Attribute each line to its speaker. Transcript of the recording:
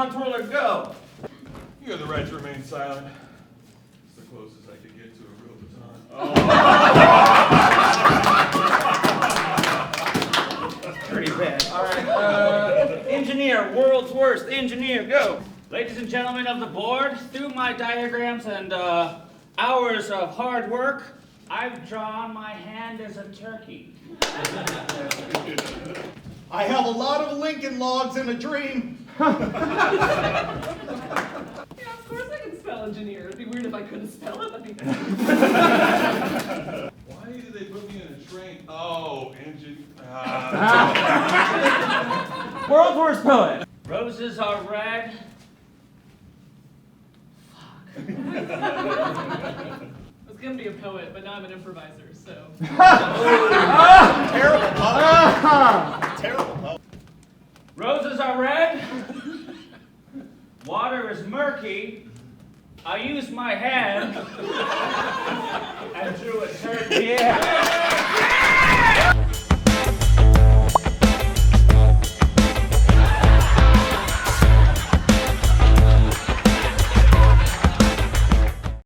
Speaker 1: Baton, twirler, go.
Speaker 2: You have the right to remain silent. It's the closest I could get to a real baton.
Speaker 1: Pretty bad. All right, engineer, world's worst engineer, go.
Speaker 3: Ladies and gentlemen of the board, through my diagrams and hours of hard work, I've drawn my hand as a turkey.
Speaker 4: I have a lot of Lincoln logs in a dream.
Speaker 5: Yeah, of course I can spell engineer. It'd be weird if I couldn't spell it.
Speaker 2: Why did they put me in a train? Oh, engine.
Speaker 1: World's worst poet.
Speaker 3: Roses are red.
Speaker 5: I was gonna be a poet, but now I'm an improviser, so.
Speaker 4: Terrible poet. Terrible poet.
Speaker 3: Roses are red. Water is murky. I used my hand and drew a turkey.
Speaker 1: Yeah.